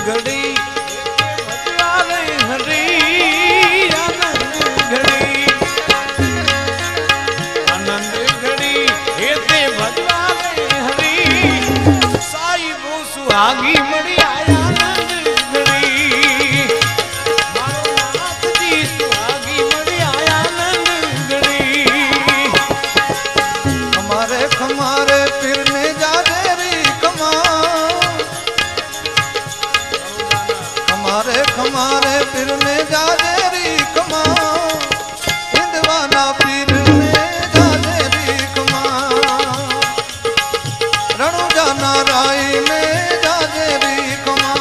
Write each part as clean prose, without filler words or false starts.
घड़ी भजवाले हरी आनंद घड़ी हे ते भजवाले हरी साई वो सुहागी मड़ी आया आनंद घड़ी मारो नाथ जी सुहागी मड़ी आया आनंद घड़ी हमारे खमारे फिरने जा रे कमा हमारे फिरने जा रे कमा हिंदवाना फिरने जा रे कमा रणु जाना राई में जा रे कमा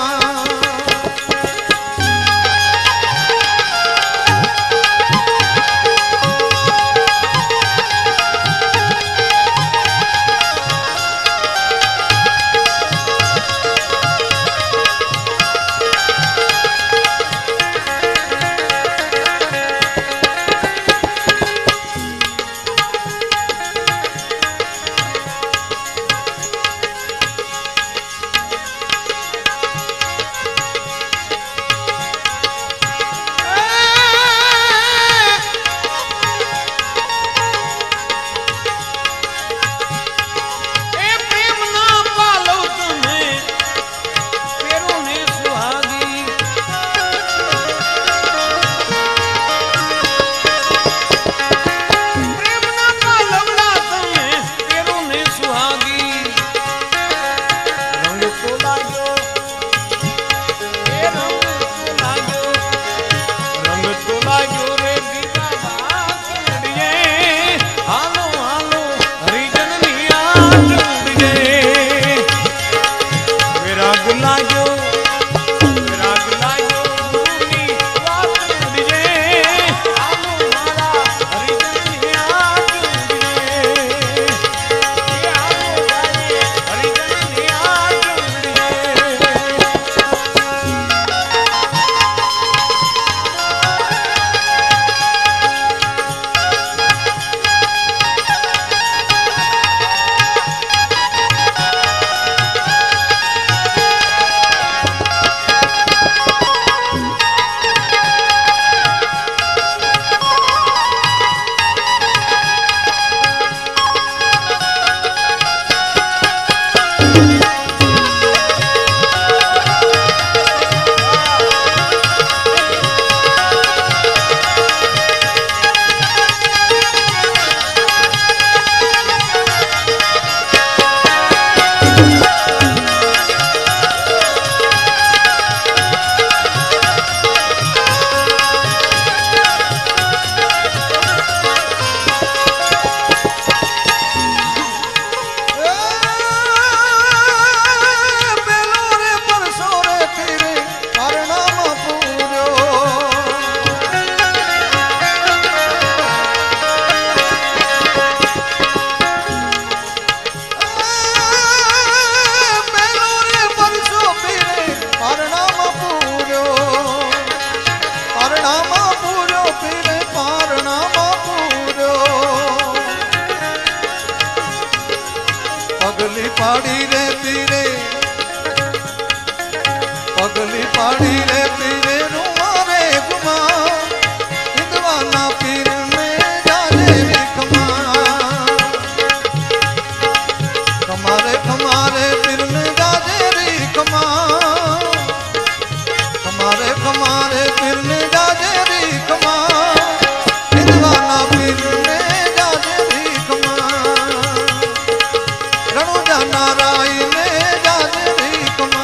पगली पाड़ी रे पीरे पगली पाड़ी रे पीरे रुमा रे गुमा हिंदवाना पीर में जाने रे खमा खमारे खमारे पीर में जाने रे खमा खमारे खमारे पीर में जाने रे खमा हिंदवाना पीर में जाने रे खमा रणु जाना राई में जाने रे खमा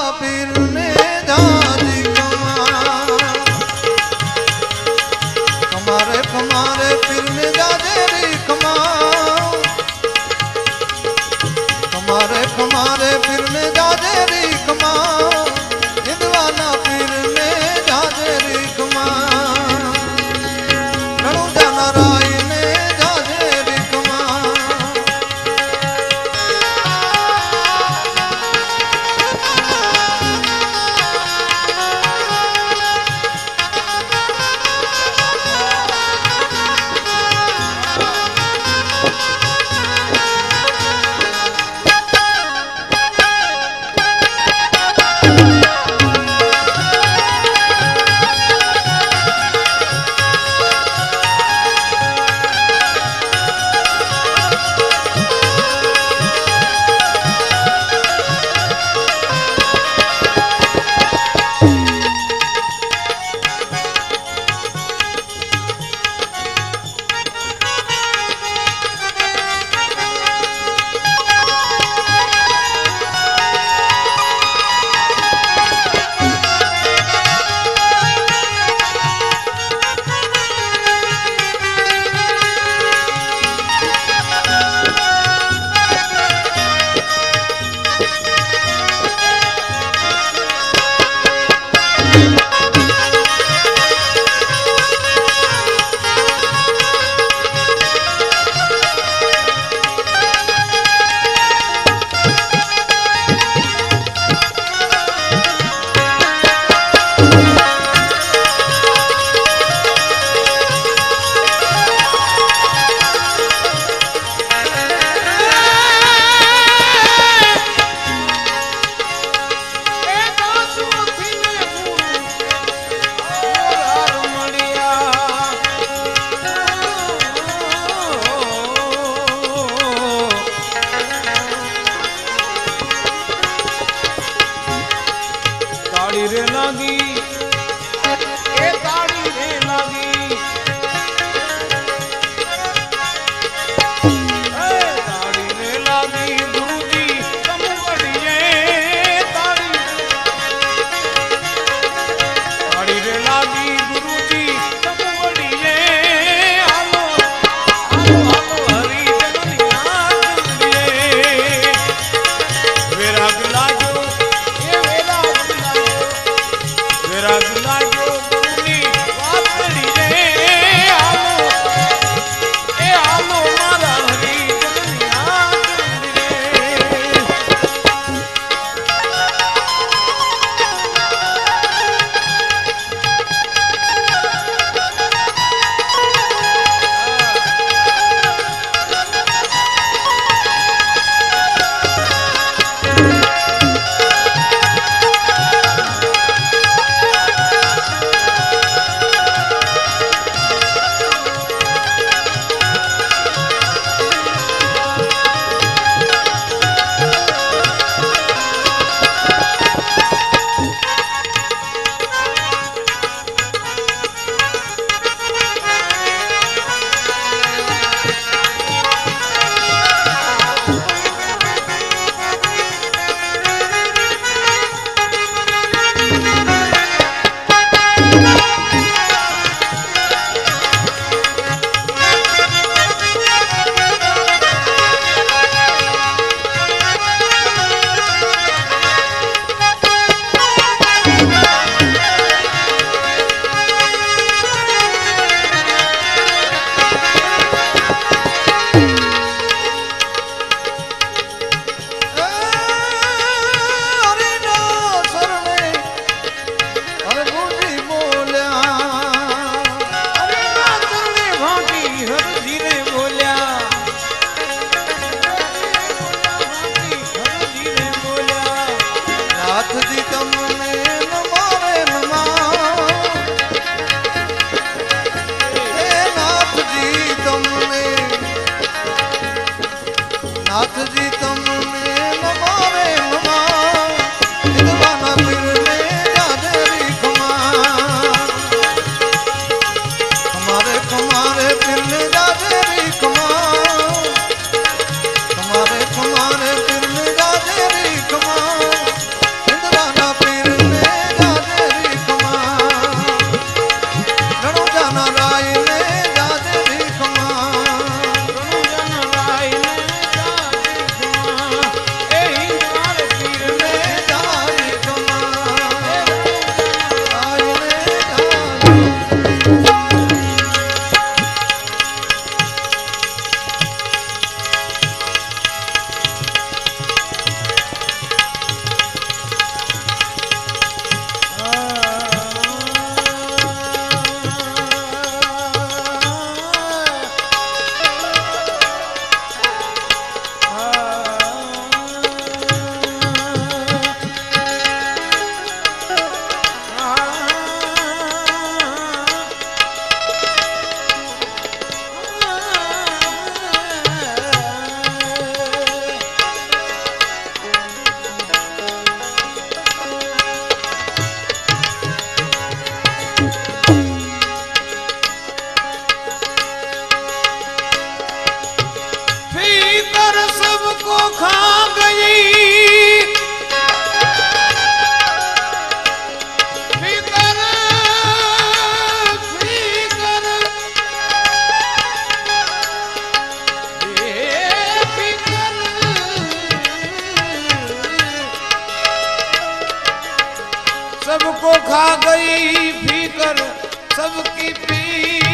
पीर ने जाजी कमारे कमारे पीर ने जाजे री कमारे कमारे पीर ने जाजे री हिंदवाना पीर ने जाजे री घणो जाना राय ने जाजे री रे लागी ए ताड़ी रे लागी ए ताड़ी रे लागी गुरुजी तुम बढ़िए ताड़ी रे लागी गुरुजी तुम बढ़िए हालो हालो हालो हरी जननिया विराग लागो ये वेला विराग लागो गुरुनी खा गई फीकर सबकी पीर।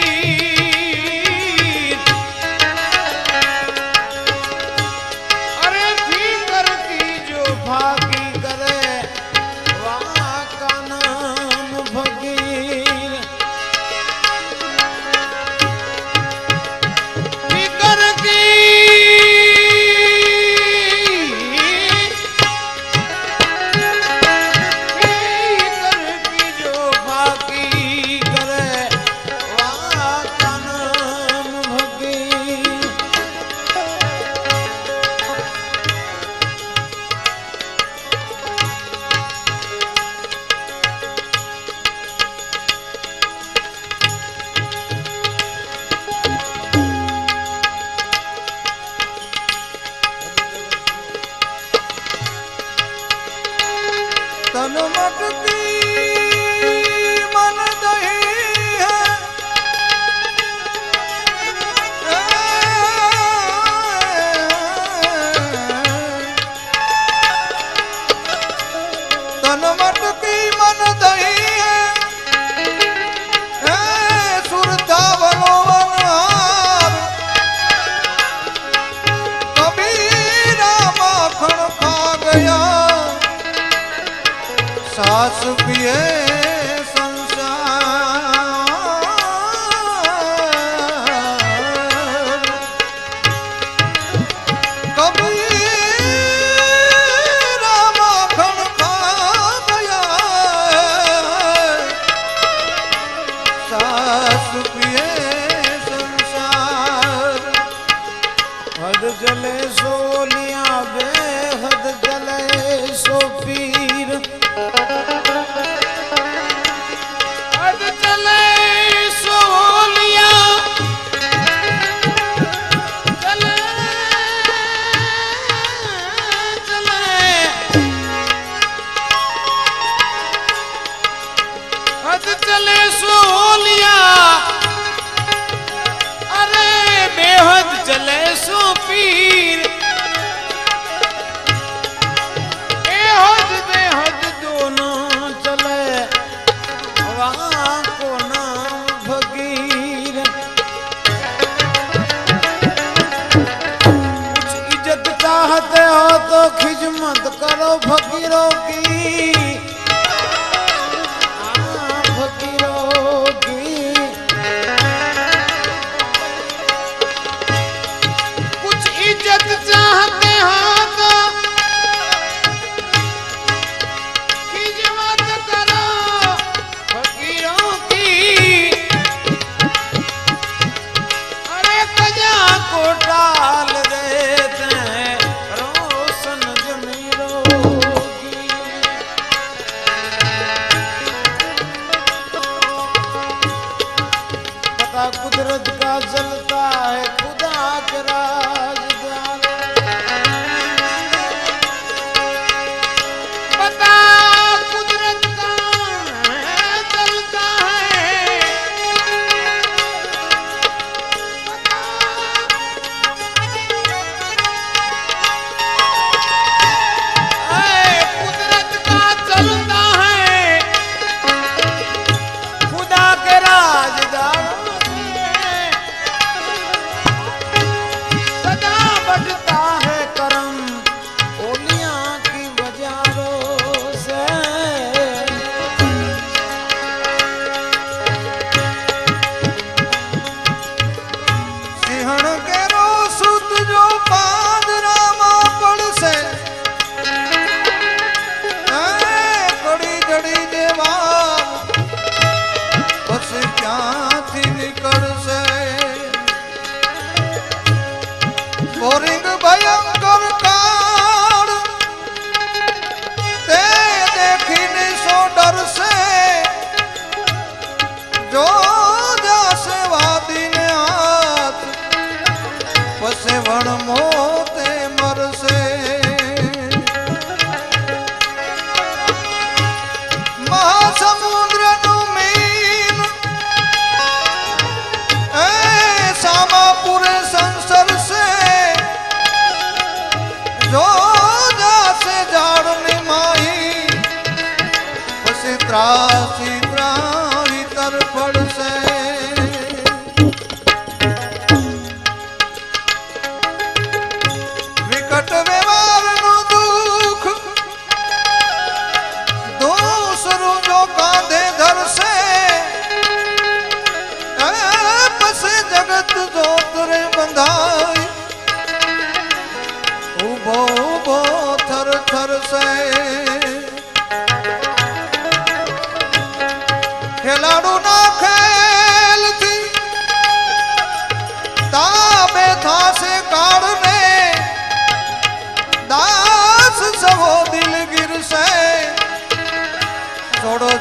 अरे फीकर की जो भागी करे वहाँ का नाम फकीर। फीकर की तन मटकी मन दही है, तन मटकी मन दही है, सुरता बलोवनार कबीरा माखन खा गया सास पिए संसार। कबीरा माखन खा गया सास पिए संसार। हद जले सोलिया बेहद जले सो पीर। हद जले सोलिया जले जले हद जले सोलिया। अरे बेहद जले सो पीर। बेहद दोनों चले वहाँ को नाम फकीर। कुछ इज्जत चाहते हो तो खिजमत करो फकीरों की। हाँ, फकीरों की। कुछ इज्जत चाहते हो तो खिजमत करो फकीरों की। अरे कजा को टाल देते हैं रोशन जमीरों की।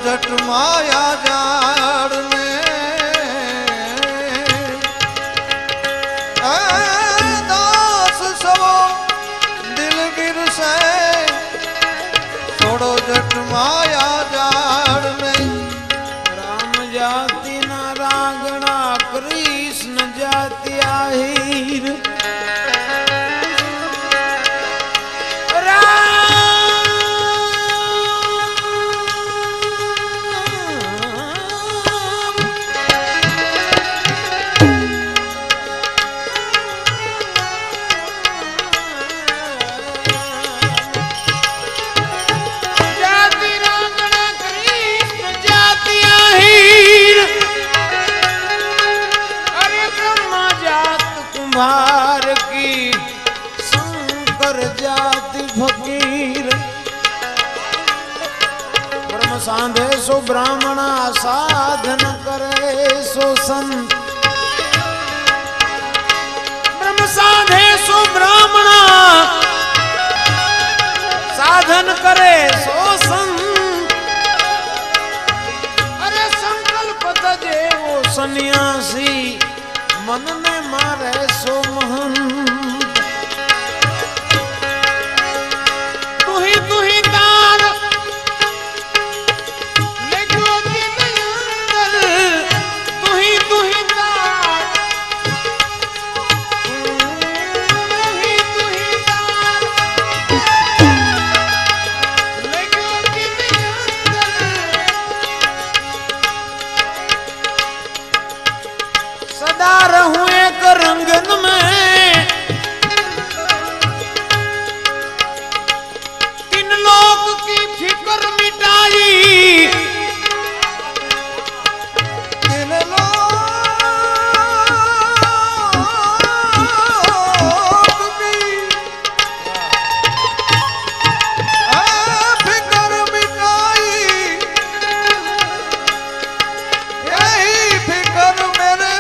जट माया जाड़ में दास सबो दिलगिर से छोड़ो जट माया जाड़ में राम जाति ना रागणा कृष्ण जाति आहिर कुम्हार की शंकर जाति फकीर ब्रह्म सांधे सो ब्राह्मणा साधन करे सो संत ब्रह्म सांधे सो ब्राह्मणा साधन करे सो संत अरे संकल्प तजे वो सन्यासी मन ने मारे सो महन तुही तार ले ज्योति अंदर तुही तार तुही तार ले ज्योति अंदर सदा रहूं एक रंगन में तीन लोक की फिक्र मिटाई तीन लोक की फिक्र मिटाई यही फिक्र मेरे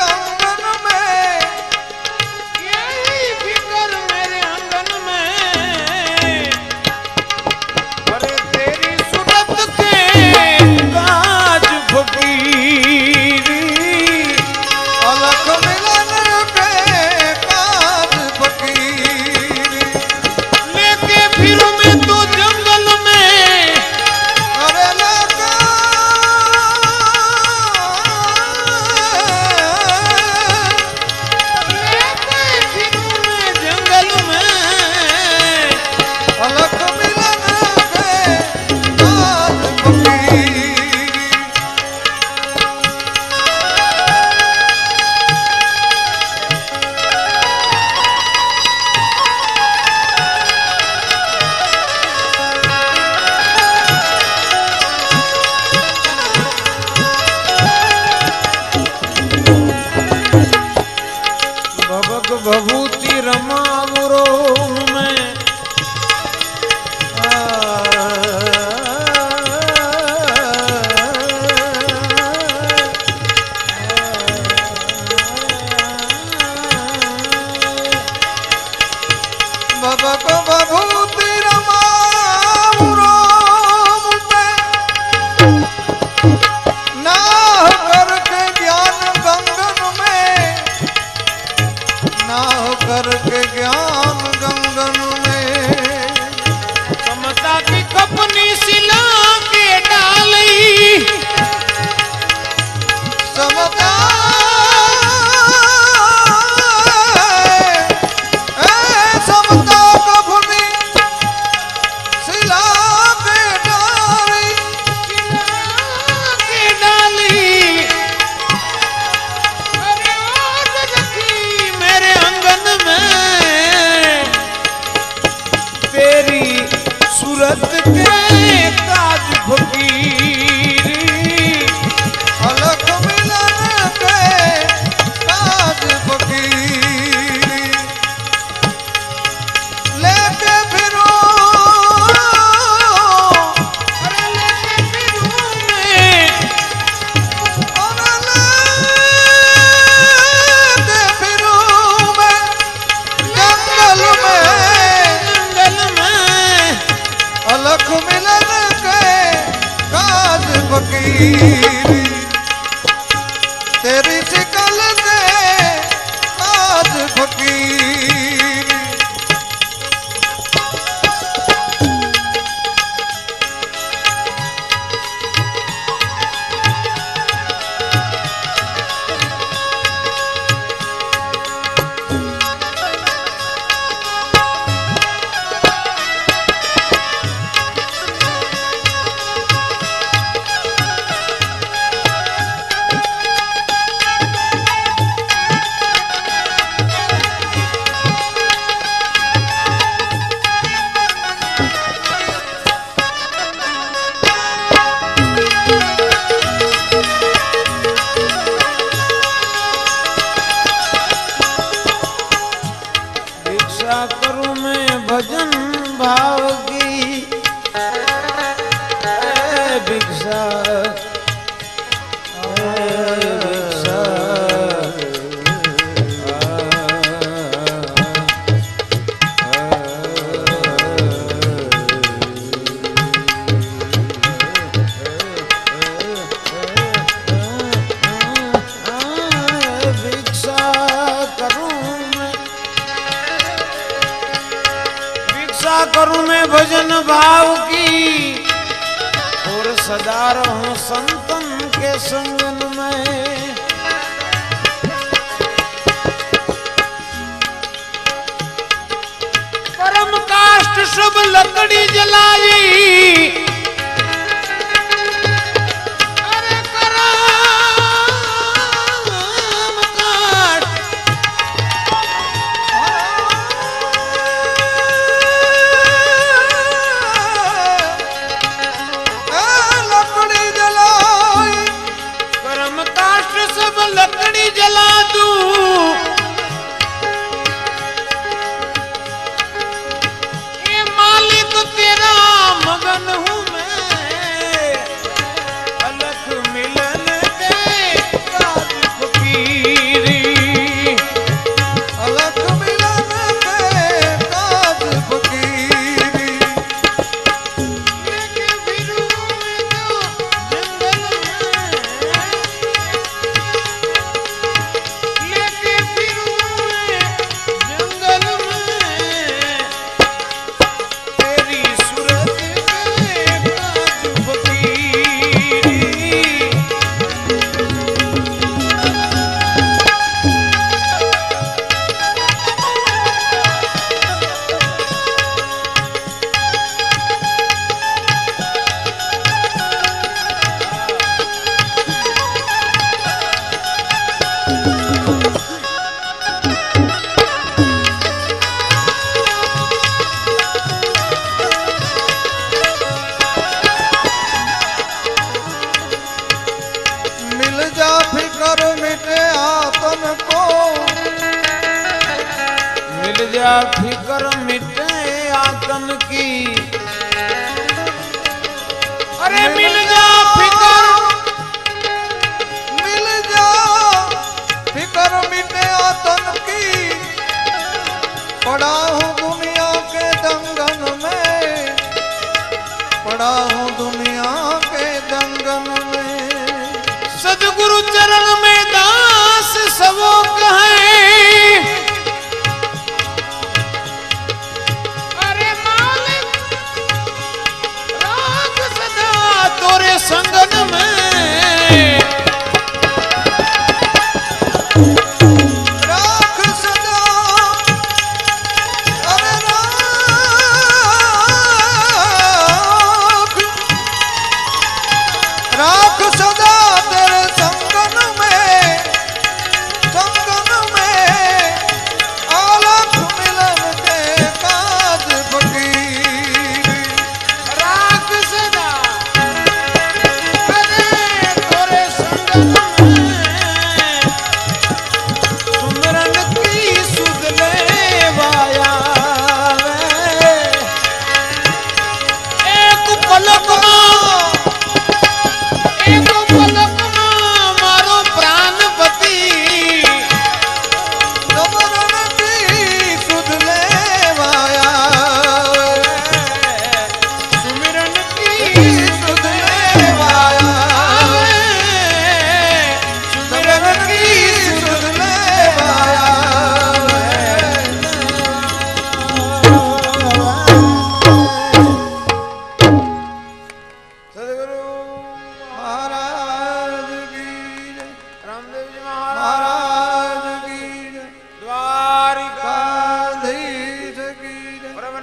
भभूति रमावरो में भभूति रमावरो में नाह करके ज्ञान गंगन में नाह करके ज्ञान गंगन में समता की कपनी सिला के डाली समता समता कपनी सिला के डाली अरे ओट रखी मेरे अंगन में तेरी सूरत के ताज फकीरी अलग मिलन के ताज फकीरी लेके फिरो अरे लेके फिरूं मैं अलख मिलन के काज फकीरी तेरी शिकल से आज फकीरी भिक्षा करूं मैं भजन भाव की भिक्षा भिक्षा करूं मैं भजन भाव की और सदा रहूं संतन के संगन में परम काष्ठ सब लकड़ी जलाई अरे करम काष्ठ लकड़ी जला दूं ये मालिक तेरा मगन हूं मैं अलख मिलन दे काज फकीरी अलख मिलन दे काज फकीरी लेके फिरूं मैं तो जंगल में लेके फिरूं मैं जंगल में तेरी सूरत पे काज फकीरी मिल जा फिकर मिटे आतन को मिल जा फिकर मिटे आतन की अरे मिल जा फिकर मिल जा फिकर मिटे आतन की पड़ा हूँ दुनिया के दंगन में पड़ा हूँ दुनिया के दंगन में सदगुरु चरण में दास सबो कहे अरे मालिक राख सदा तोरे संगन में राख सदा अरे राख सदा तेरे संगन में आलख मिलन के काज फकीरी राख सदा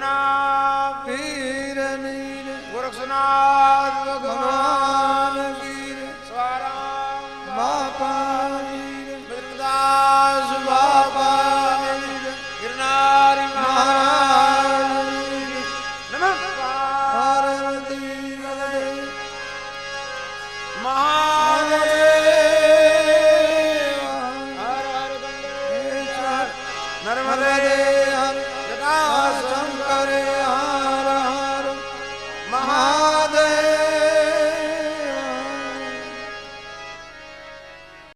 ગોરખનાથ પીરની રે ગોરખનાથ ભગવાન ભગવાન કી રે સ્વારામ બાપાની રે બદ્રદાસ બાપાની રે ગિરનારી મહારાજ નમઃ પાર્વતી પદે મહાદેવ હર હર ગંગેશ્વર નર્મદે હર જટાશંકર